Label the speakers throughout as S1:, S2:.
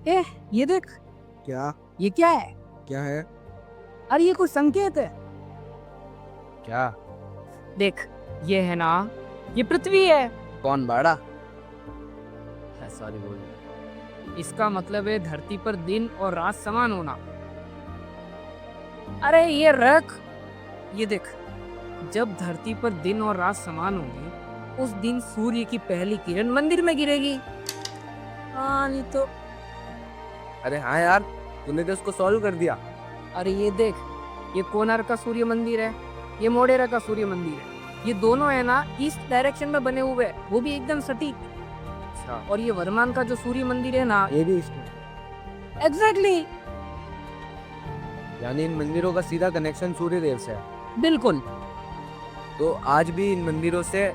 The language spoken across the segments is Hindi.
S1: ए, ये देख।
S2: क्या?
S1: ये क्या है?
S2: क्या है?
S1: अरे ये कोई संकेत है।
S2: क्या?
S1: देख, ये है ना, ये पृथ्वी है।
S2: कौन बाड़ा?
S1: सॉरी बोल। इसका मतलब है धरती पर दिन और रात समान होना। अरे ये रख, ये देख। जब धरती पर दिन और रात समान होंगे उस दिन सूर्य की पहली किरण मंदिर में गिरेगी। हाँ नहीं तो।
S2: अरे हाँ यार, तूने तो उसको सॉल्व कर दिया।
S1: अरे ये देख, ये कोणार्क का सूर्य मंदिर है, ये मोढेरा का सूर्य मंदिर है। ये दोनों है ना ईस्ट डायरेक्शन में बने हुए हैं, वो भी एकदम सटीक।
S2: अच्छा,
S1: और ये वर्मान का जो सूर्य मंदिर है ना,
S2: ये भी इसमें।
S1: एग्जैक्टली।
S2: यानी इन मंदिरों का सीधा कनेक्शन सूर्य देव से है।
S1: बिल्कुल।
S2: तो आज भी इन मंदिरों से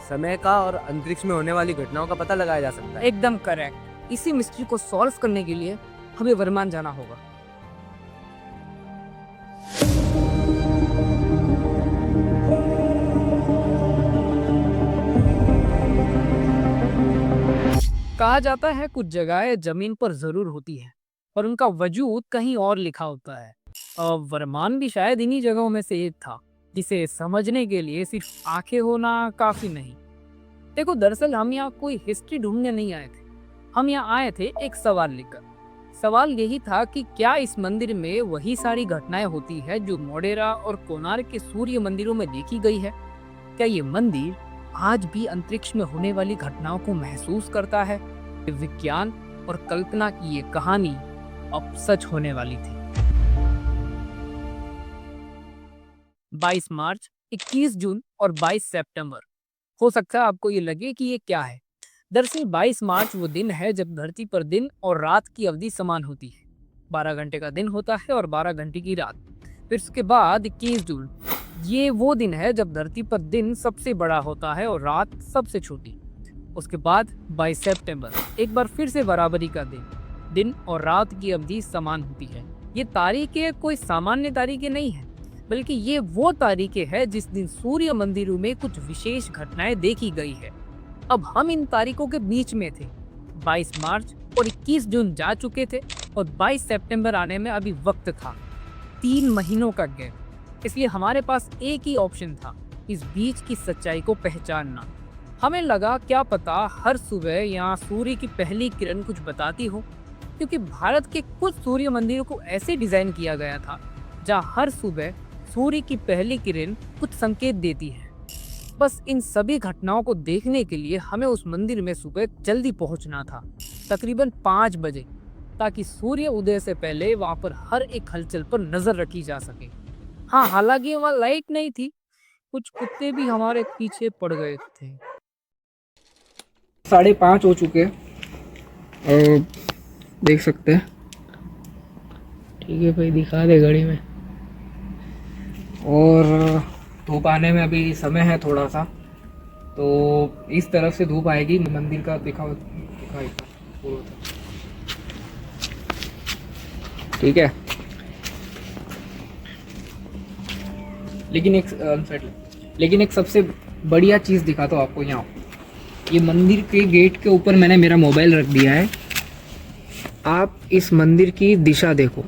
S2: समय का और अंतरिक्ष में होने वाली घटनाओं का पता लगाया जा सकता है।
S1: एकदम करेक्ट। इसी मिस्ट्री को सॉल्व करने के लिए हमें वर्मान जाना होगा। कहा जाता है कुछ जगहें जमीन पर जरूर होती है पर उनका वजूद कहीं और लिखा होता है। वर्मान भी शायद इन्हीं जगहों में से एक था जिसे समझने के लिए सिर्फ आंखें होना काफी नहीं। देखो, दरअसल हम यहाँ कोई हिस्ट्री ढूंढने नहीं आए थे। हम यहाँ आए थे एक सवाल लेकर। सवाल यही था कि क्या इस मंदिर में वही सारी घटनाएं होती है जो मोढेरा और कोणार्क के सूर्य मंदिरों में देखी गई है? क्या ये मंदिर आज भी अंतरिक्ष में होने वाली घटनाओं को महसूस करता है? विज्ञान और कल्पना की ये कहानी अब सच होने वाली थी। 22 मार्च, 21 जून और 22 सितंबर। हो सकता है आपको ये लगे कि ये क्या है। दरअसल 22 मार्च वो दिन है जब धरती पर दिन और रात की अवधि समान होती है। 12 घंटे का दिन होता है और 12 घंटे की रात। फिर उसके बाद 21 जून, ये वो दिन है जब धरती पर दिन सबसे बड़ा होता है और रात सबसे छोटी। उसके बाद 22 सितंबर, एक बार फिर से बराबरी का दिन। दिन और रात की अवधि समान होती है। ये तारीखें कोई सामान्य तारीखें नहीं है, बल्कि ये वो तारीखें हैं जिस दिन सूर्य मंदिरों में कुछ विशेष घटनाएं देखी गई है। अब हम इन तारीखों के बीच में थे। 22 मार्च और 21 जून जा चुके थे और 22 सितंबर आने में अभी वक्त था। 3 महीनों का गैप। इसलिए हमारे पास एक ही ऑप्शन था, इस बीच की सच्चाई को पहचानना। हमें लगा क्या पता हर सुबह यहाँ सूर्य की पहली किरण कुछ बताती हो, क्योंकि भारत के कुछ सूर्य मंदिरों को ऐसे डिजाइन किया गया था जहाँ हर सुबह सूर्य की पहली किरण कुछ संकेत देती है। बस इन सभी घटनाओं को देखने के लिए हमें उस मंदिर में सुबह जल्दी पहुंचना था, तकरीबन 5 बजे, ताकि सूर्य उदय से पहले वहां पर हर एक हलचल पर नजर रखी जा सके। हाँ, हालांकि वहाँ लाइट नहीं थी, कुछ कुत्ते भी हमारे पीछे पड़ गए थे। 5:30 हो चुके हैं और देख सकते हैं। ठीक है भाई, दिखा दे घड़ी में। और धूप आने में अभी समय है थोड़ा सा, तो इस तरफ से धूप आएगी। मंदिर का दिखाओ, ठीक है। लेकिन एक सबसे बढ़िया चीज़ दिखाता हूँ आपको। यहाँ ये मंदिर के गेट के ऊपर मैंने मेरा मोबाइल रख दिया है। आप इस मंदिर की दिशा देखो।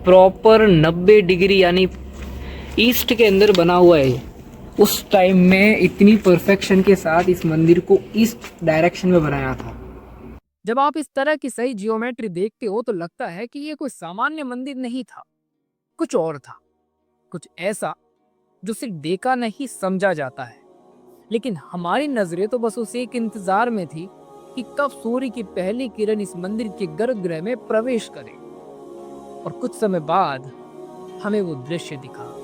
S1: प्रॉपर 90 डिग्री यानी ईस्ट के अंदर बना हुआ है। उस टाइम में इतनी परफेक्शन के साथ इस मंदिर को ईस्ट डायरेक्शन में बनाया था। जब आप इस तरह की सही जियोमेट्री देखते हो तो लगता है कि ये कोई सामान्य मंदिर नहीं था, कुछ और था, कुछ ऐसा जो सिर्फ देखा नहीं समझा जाता है। लेकिन हमारी नजरें तो बस उस एक इंतजार में थी कि कब सूर्य की पहली किरण इस मंदिर के गर्भगृह में प्रवेश करे। और कुछ समय बाद हमें वो दृश्य दिखा।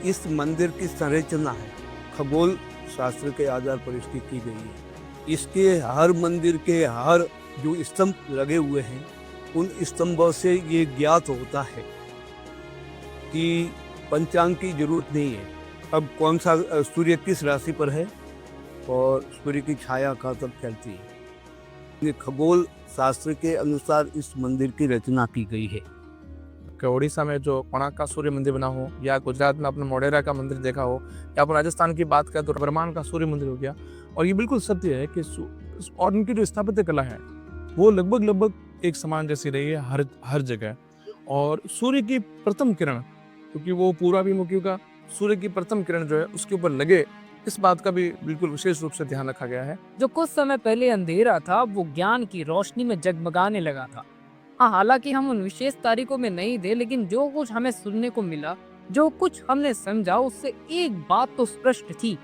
S3: इस मंदिर की संरचना है, खगोल शास्त्र के आधार पर इसकी की गई है। इसके हर मंदिर के हर जो स्तंभ लगे हुए हैं उन स्तंभों से ये ज्ञात होता है कि पंचांग की जरूरत नहीं है। अब कौन सा सूर्य किस राशि पर है और सूर्य की छाया का तब फैलती है। ये खगोल शास्त्र के अनुसार इस मंदिर की रचना की गई है।
S4: कि उड़ीसा में जो कोणार्क का सूर्य मंदिर बना हो, या गुजरात में आपने मोढेरा का मंदिर देखा हो, या अपन राजस्थान की बात करें तो बर्मान का सूर्य मंदिर हो गया। और ये बिल्कुल सत्य है कि और इनकी जो स्थापत्य कला है वो लगभग एक समान जैसी रही है हर जगह। और सूर्य की प्रथम किरण, क्योंकि वो पूर्वाभिमुखी का सूर्य की प्रथम किरण जो है उसके ऊपर लगे, इस बात का भी बिल्कुल विशेष रूप से ध्यान रखा गया है।
S1: जो कुछ समय पहले अंधेरा था वो ज्ञान की रोशनी में जगमगाने लगा था। हाँ, हालांकि हम उन विशेष तारीखों में नहीं थे, लेकिन जो कुछ हमें सुनने को मिला, जो कुछ हमने समझा, उससे एक बात तो स्पष्ट थी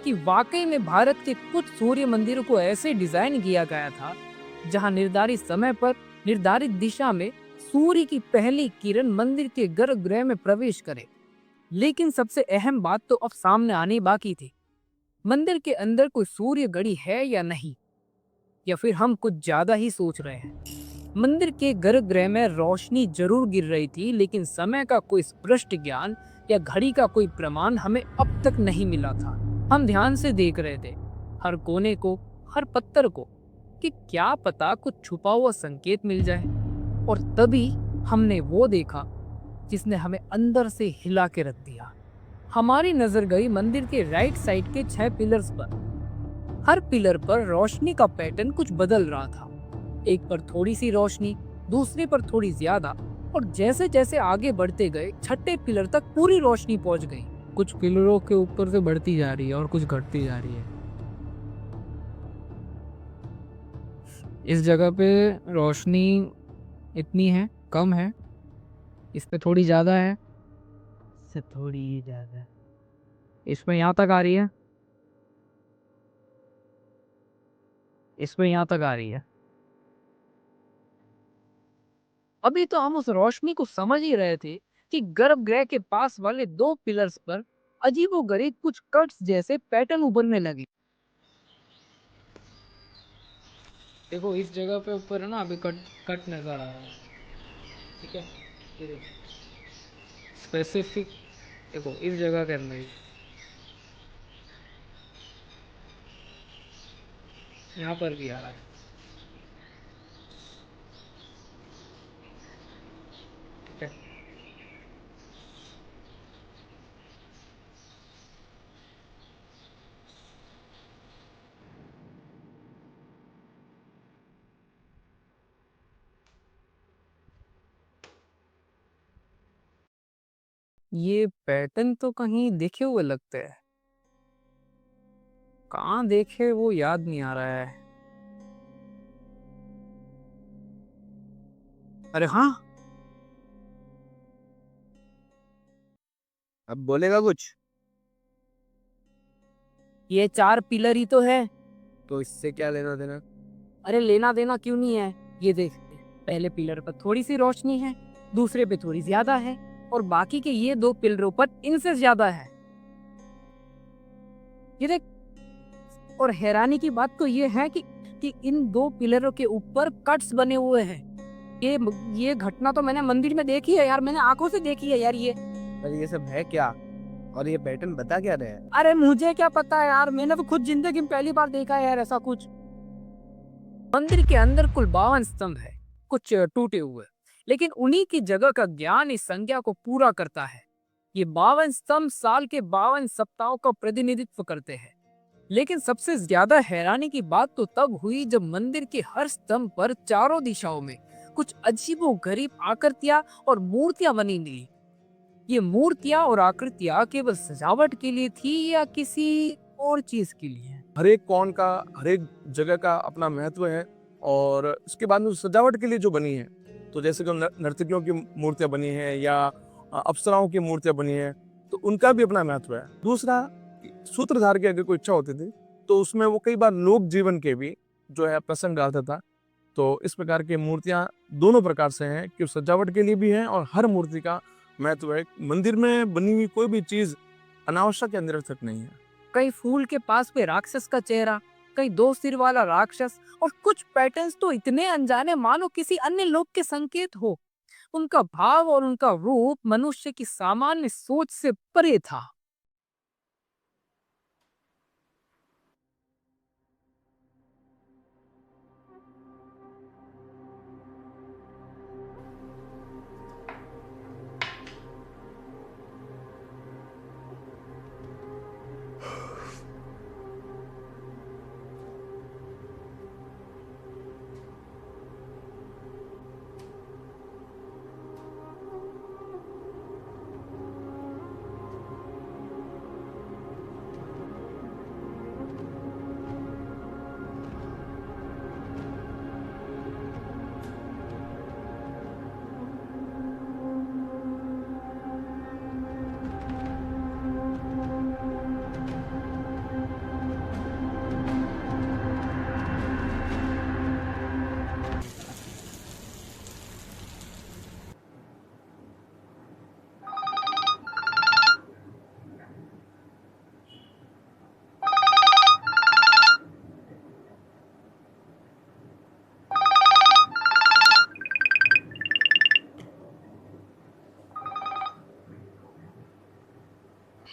S1: कि वाकई में भारत के कुछ सूर्य मंदिरों को ऐसे डिजाइन किया गया था जहां निर्धारित समय पर निर्धारित दिशा में सूर्य की पहली किरण मंदिर के गर्भगृह में प्रवेश करे। लेकिन सबसे अहम बात तो अब सामने आनी बाकी थी। मंदिर के अंदर कोई सूर्य घड़ी है या नहीं, या फिर हम कुछ ज्यादा ही सोच रहे हैं। मंदिर के गर्भगृह में रोशनी जरूर गिर रही थी, लेकिन समय का कोई स्पष्ट ज्ञान या घड़ी का कोई प्रमाण हमें अब तक नहीं मिला था। हम ध्यान से देख रहे थे, हर कोने को, हर पत्थर को, कि क्या पता कुछ छुपा हुआ संकेत मिल जाए। और तभी हमने वो देखा जिसने हमें अंदर से हिला के रख दिया। हमारी नजर गई मंदिर के राइट साइड के 6 पिलर्स पर। हर पिलर पर रोशनी का पैटर्न कुछ बदल रहा था। एक पर थोड़ी सी रोशनी, दूसरे पर थोड़ी ज्यादा, और जैसे जैसे आगे बढ़ते गए छठे पिलर तक पूरी रोशनी पहुंच गई। कुछ पिलरों के ऊपर से बढ़ती जा रही है और कुछ घटती जा रही है। इस जगह पे रोशनी इतनी है, कम है, इस पे थोड़ी ज्यादा है, इससे थोड़ी ज्यादा, इसमें यहाँ तक आ रही है, इसमें यहाँ तक आ रही है। अभी तो हम उस रोशनी को समझ ही रहे थे कि गर्भगृह के पास वाले 2 पिलर्स पर अजीबोगरीब कुछ कट्स जैसे पैटर्न उभरने लगे। देखो इस जगह पे ऊपर है ना, अभी कट कट नजर आ रहा है, ठीक है, ये देखो स्पेसिफिक, देखो इस जगह के अंदर यहाँ पर भी आ रहा है, ठीक है। ये पैटर्न तो कहीं देखे हुए लगते हैं, कहाँ देखे वो याद नहीं आ रहा है। अरे हाँ,
S2: अब बोलेगा कुछ?
S1: ये 4 पिलर ही तो है।
S2: तो इससे क्या लेना देना?
S1: अरे लेना देना क्यों नहीं है, ये देख, पहले पिलर पर थोड़ी सी रोशनी है, दूसरे पे थोड़ी ज्यादा है, और बाकी के ये 2 पिलरों पर इनसे ज्यादा है। ये देख, और हैरानी की बात तो ये है कि इन 2 पिलरों के ऊपर कट्स बने हुए हैं। ये घटना तो मैंने मंदिर में देखी है यार, मैंने आंखों से देखी है यार ये।
S2: पर ये सब है क्या? और ये पैटर्न बता क्या रहे हैं?
S1: अरे मुझे क्या पता है यार, मैंने तो खुद जिंदगी में पहली बार देखा है यार ऐसा कुछ। मंदिर के अंदर कुल 52 स्तंभ है, कुछ टूटे हुए, लेकिन उन्हीं की जगह का ज्ञान इस संख्या को पूरा करता है। ये 52 स्तंभ साल के 52 सप्ताहों का प्रतिनिधित्व करते हैं। लेकिन सबसे ज्यादा हैरानी की बात तो तब हुई जब मंदिर के हर स्तंभ पर चारों दिशाओं में कुछ अजीबोगरीब आकृतियां और मूर्तियां बनी मिली। ये मूर्तियां और आकृतियां केवल सजावट के लिए थी या किसी और चीज के लिए?
S4: हर एक कौन का, हर एक जगह का अपना महत्व है। और इसके बाद में सजावट के लिए जो बनी है, तो जैसे कि नर्तकियों की मूर्तियां बनी हैं या अप्सराओं की मूर्तियां बनी हैं, तो उनका भी अपना महत्व है। दूसरा, सूत्रधार की अगर कोई इच्छा होती थी तो उसमें वो कई बार लोक जीवन के भी जो है प्रसंग डालता था। तो इस प्रकार की मूर्तियां दोनों प्रकार से हैं कि सजावट के लिए भी हैं और हर मूर्ति का महत्व है। मंदिर में बनी हुई कोई भी चीज अनावश्यक या निरर्थक नहीं है।
S1: कई फूल के पास पे राक्षस का चेहरा, कई 2 सिर वाला राक्षस, और कुछ पैटर्न्स तो इतने अनजाने मानो किसी अन्य लोक के संकेत हो। उनका भाव और उनका रूप मनुष्य की सामान्य सोच से परे था।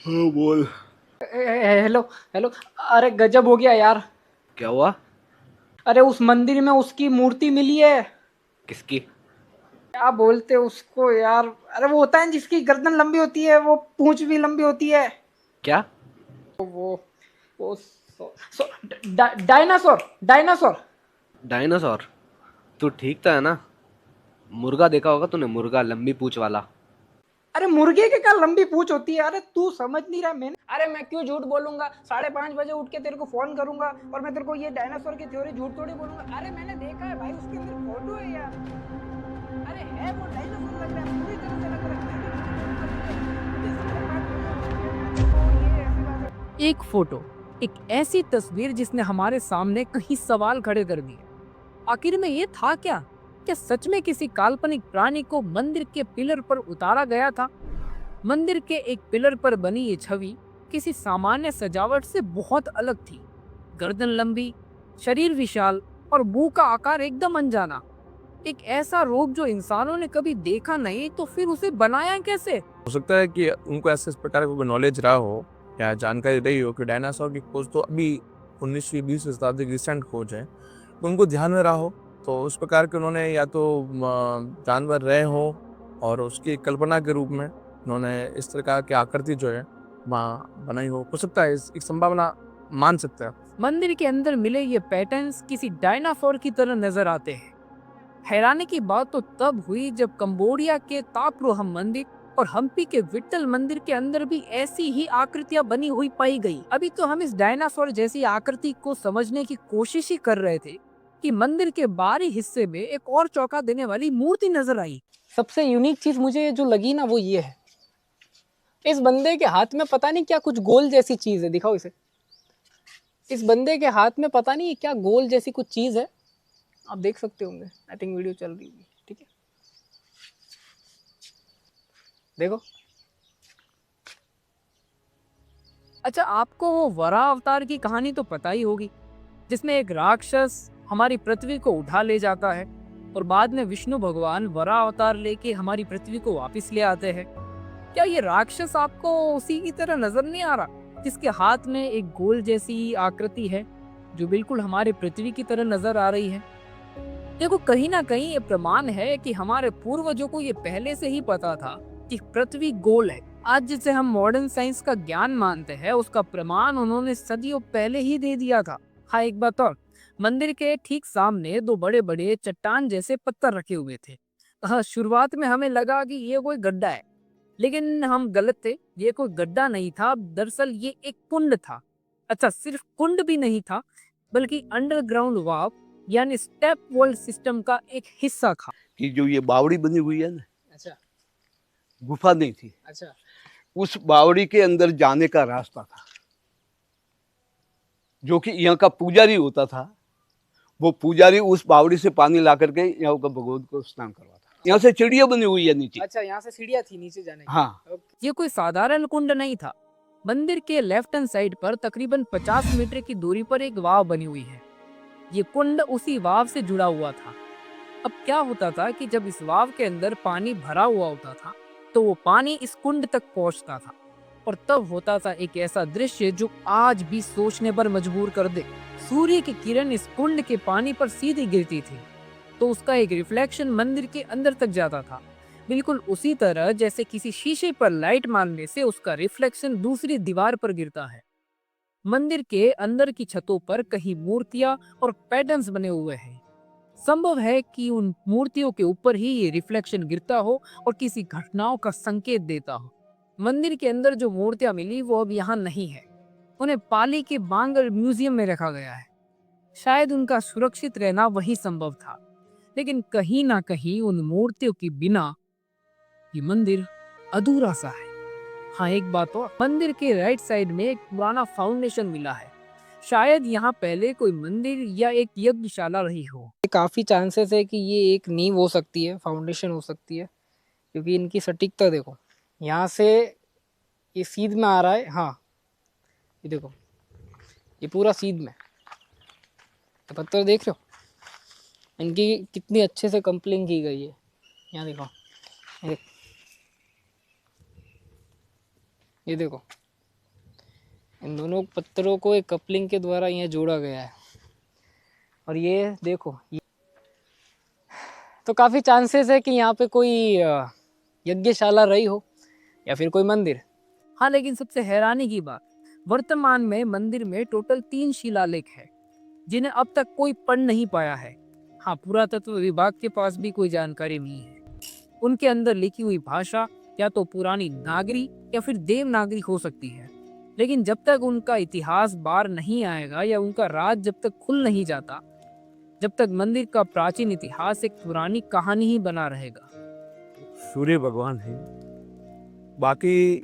S3: हाँ बोल।
S1: Hello hello. अरे गजब हो गया यार।
S2: क्या हुआ?
S1: अरे उस मंदिर में उसकी मूर्ति मिली है।
S2: किसकी?
S1: क्या बोलते हैं उसको यार। अरे वो होता है जिसकी गर्दन लंबी होती है, वो पूंछ भी लंबी होती है।
S2: क्या?
S1: वो डायनासोर डायनासोर।
S2: डायनासोर? तू ठीक तो है ना? मुर्गा देखा होगा तूने, मुर्गा लंबी पूंछ वाला।
S1: अरे मुर्गे के क्या लंबी पूंछ होती है। अरे तू समझ नहीं रहा। मैं क्यों झूठ बोलूंगा। 5:30 बजे उठ के तेरे को फोन करूंगा और मैं तेरे को ये डायनासोर की थ्योरी झूठ थोड़ी बोलूंगा। अरे मैंने देखा है भाई, उसके अंदर फोटो है यार। अरे है वो डायनासोर लग रहा है, पूरी तरह से लग रहा है। एक फोटो, एक ऐसी तस्वीर जिसने हमारे सामने कहीं सवाल खड़े कर दिए। आखिर में ये था क्या? क्या सच में किसी काल्पनिक प्राणी को मंदिर के पिलर पर उतारा गया था? मंदिर के एक पिलर पर बनी ये छवि किसी सामान्य सजावट से बहुत अलग थी। गर्दन लंबी, शरीर विशाल और मुंह का आकार एकदम अनजाना। एक ऐसा रूप जो इंसानों ने कभी देखा नहीं, तो फिर उसे बनाया कैसे?
S4: हो सकता है कि उनको ऐसे इस प्रकार का नॉलेज रहा हो या जानकारी रही हो कि डायनासोर की खोज तो अभी 19वीं 20वीं शताब्दी की रिसेंट खोज है, तो उनको ध्यान में रहा हो, तो उस प्रकार के उन्होंने या तो जानवर रहे हो और उसकी कल्पना के रूप में उन्होंने इस प्रकार की आकृति जो है वहाँ बनाई हो सकता है, एक संभावना मान सकते हैं।
S1: मंदिर के अंदर मिले ये पैटर्न्स किसी डायनासोर की तरह नजर आते हैं। हैरानी की बात तो तब हुई जब कंबोडिया के तापरोहम मंदिर और हम्पी के विट्ठल मंदिर के अंदर भी ऐसी ही आकृतियां बनी हुई पाई गई। अभी तो हम इस डायनासोर जैसी आकृति को समझने की कोशिश ही कर रहे थे कि मंदिर के बाहरी हिस्से में एक और चौंका देने वाली मूर्ति नजर आई। सबसे यूनिक चीज मुझे जो लगी ना, वो ये है, इस बंदे के हाथ में पता नहीं क्या कुछ गोल जैसी चीज है। दिखाओ इसे। इस बंदे के हाथ में पता नहीं क्या गोल जैसी कुछ चीज है। आप देख सकते होंगे, आई थिंक वीडियो चल रही होगी। ठीक है, देखो। अच्छा, आपको वो वराह अवतार की कहानी तो पता ही होगी, जिसमें एक राक्षस हमारी पृथ्वी को उठा ले जाता है और बाद में विष्णु भगवान वराह अवतार लेके हमारी पृथ्वी को वापस ले आते हैं। क्या ये राक्षस आपको उसी की तरह नजर नहीं आ रहा, जिसके हाथ में एक गोल जैसी आकृति है जो बिल्कुल हमारे पृथ्वी की तरह नजर आ रही है? देखो, कहीं ना कहीं ये प्रमाण है कि हमारे पूर्वजों को ये पहले से ही पता था कि पृथ्वी गोल है। आज जिसे हम मॉडर्न साइंस का ज्ञान मानते हैं, उसका प्रमाण उन्होंने सदियों पहले ही दे दिया था। हाँ, एक बात और, मंदिर के ठीक सामने दो बड़े बड़े चट्टान जैसे पत्थर रखे हुए थे। हाँ, शुरुआत में हमें लगा कि ये कोई गड्ढा है, लेकिन हम गलत थे। ये कोई गड्ढा नहीं था, दरअसल ये एक कुंड था। अच्छा, सिर्फ कुंड भी नहीं था, बल्कि अंडरग्राउंड वाव यानी स्टेप वेल सिस्टम का एक हिस्सा था।
S3: कि जो ये बावड़ी बनी हुई है ना,
S1: अच्छा
S3: गुफा नहीं थी,
S1: अच्छा।
S3: उस बावड़ी के अंदर जाने का रास्ता था। जो कि यहाँ का पुजारी होता था, वो पुजारी उस बावड़ी से पानी ला करके यहाँ का भगवान को स्नान करवाता। यहाँ से चिड़िया बनी हुई है नीचे।
S1: अच्छा, यहाँ से सीढ़ियाँ थी नीचे जाने की।
S3: हाँ,
S1: ये कोई साधारण कुंड नहीं था। मंदिर के लेफ्ट हैंड साइड पर तकरीबन 50 मीटर की दूरी पर एक वाव बनी हुई है। ये कुंड उसी वाव से जुड़ा हुआ था। अब क्या होता था कि जब इस वाव के अंदर पानी भरा हुआ होता था, तो वो पानी इस कुंड तक पहुंचता था और तब होता था एक ऐसा दृश्य जो आज भी सोचने पर मजबूर कर दे। सूर्य की किरण इस कुंड के पानी पर सीधी गिरती थी, तो उसका एक रिफ्लेक्शन मंदिर के अंदर तक जाता था, बिल्कुल उसी तरह जैसे किसी शीशे पर लाइट मारने से उसका रिफ्लेक्शन दूसरी दीवार पर गिरता है। मंदिर के अंदर की छतों पर कहीं मूर्तियां और पैटर्न्स बने हुए हैं। संभव है कि उन मूर्तियों के ऊपर ही ये रिफ्लेक्शन गिरता हो और किसी घटनाओं का संकेत देता हो। मंदिर के अंदर जो मूर्तियां मिली वो अब यहाँ नहीं है। उन्हें पाली के बांगर म्यूजियम में रखा गया है। शायद उनका सुरक्षित रहना वही संभव था, लेकिन कहीं ना कहीं उन मूर्तियों के बिना ये मंदिर अधूरा सा है। हाँ, एक बात और, मंदिर के राइट साइड में एक पुराना फाउंडेशन मिला है। शायद यहाँ पहले कोई मंदिर या एक यज्ञशाला रही हो। काफी चांसेस है कि ये एक नींव हो सकती है, फाउंडेशन हो सकती है, क्योंकि इनकी सटीकता देखो। यहाँ से ये सीध में आ रहा है। हाँ, ये देखो, ये पूरा सीध में। तो पत्थर देख रहे हो, इनकी कितनी अच्छे से कंप्लिंग की गई है। यहाँ देखो, ये देखो, इन दोनों पत्थरों को एक कपलिंग के द्वारा यहाँ जोड़ा गया है। और ये देखो तो काफ़ी चांसेस है कि यहाँ पे कोई यज्ञशाला रही हो या फिर कोई मंदिर। हाँ, लेकिन सबसे हैरानी की बात, वर्तमान में मंदिर में टोटल 3 शिलालेख है जिन्हें अब तक कोई पढ़ नहीं पाया है। हाँ, पुरातत्व विभाग के पास भी कोई जानकारी नहीं है। उनके अंदर लिखी हुई भाषा या तो पुरानी नागरी या फिर देवनागरी हो सकती है, लेकिन जब तक उनका इतिहास बाहर नहीं आएगा या उनका राज जब तक खुल नहीं जाता, जब तक मंदिर का प्राचीन इतिहास एक पुरानी कहानी ही बना रहेगा।
S3: सूर्य भगवान है, बाकी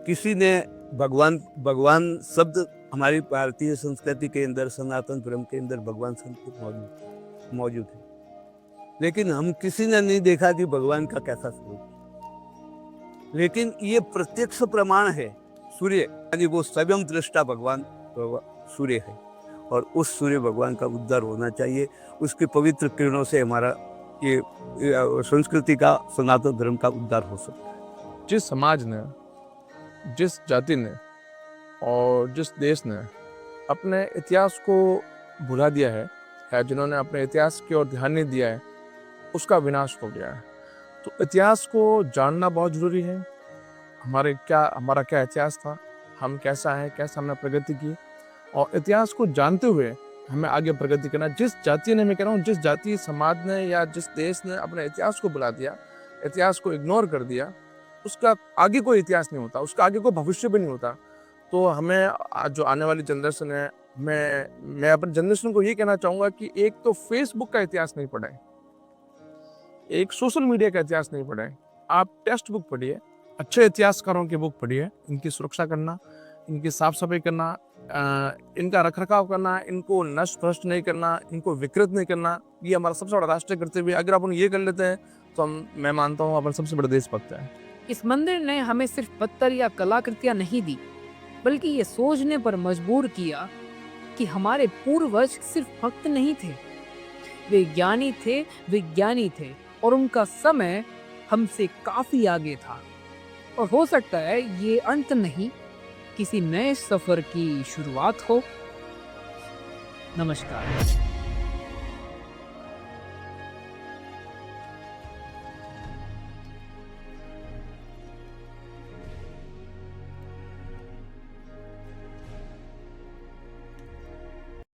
S3: किसी ने भगवान भगवान शब्द हमारी भारतीय संस्कृति के अंदर, सनातन धर्म के अंदर भगवान शब्द मौजूद है, लेकिन हम किसी ने नहीं देखा कि भगवान का कैसा स्वरूप। लेकिन ये प्रत्यक्ष प्रमाण है, सूर्य यानी वो स्वयं दृष्टा भगवान सूर्य है, और उस सूर्य भगवान का उद्धार होना चाहिए। उसके पवित्र किरणों से हमारा ये संस्कृति का, सनातन धर्म का उद्धार हो सकता है।
S4: जिस समाज ने, जिस जाति ने और जिस देश ने अपने इतिहास को भुला दिया है या जिन्होंने अपने इतिहास की ओर ध्यान नहीं दिया है, उसका विनाश हो गया है। तो इतिहास को जानना बहुत ज़रूरी है। हमारा क्या इतिहास था, हम कैसा है, कैसे हमने प्रगति की, और इतिहास को जानते हुए हमें आगे प्रगति करना। जिस जाति ने, मैं कह रहा हूँ, जिस जाति समाज ने या जिस देश ने अपने इतिहास को भुला दिया, इतिहास को इग्नोर कर दिया, उसका आगे कोई इतिहास नहीं होता, उसका आगे कोई भविष्य भी नहीं होता। तो हमें जो आने वाली जनरेशन है, मैं अपनी जनरेशन को ये कहना चाहूँगा कि एक तो फेसबुक का इतिहास नहीं पढ़ाएं, एक सोशल मीडिया का इतिहास नहीं पढ़ाएं, आप टेक्स्ट बुक पढ़िए, अच्छे इतिहासकारों की बुक पढ़िए, इनकी सुरक्षा करना, इनकी साफ सफाई करना, इनका रखरखाव करना, इनको नष्ट भ्रष्ट नहीं करना, इनको विकृत नहीं करना, ये हमारा सबसे बड़ा राष्ट्रीय कर्तव्य है। अगर अपन ये कर लेते हैं तो मैं मानता हूँ अपन सबसे बड़ा देशभक्त है।
S1: इस मंदिर ने हमें सिर्फ पत्थर या कलाकृतियां नहीं दी, बल्कि ये सोचने पर मजबूर किया कि हमारे पूर्वज सिर्फ भक्त नहीं थे, वे ज्ञानी थे, विज्ञानी थे, और उनका समय हमसे काफी आगे था। और हो सकता है ये अंत नहीं, किसी नए सफर की शुरुआत हो। नमस्कार।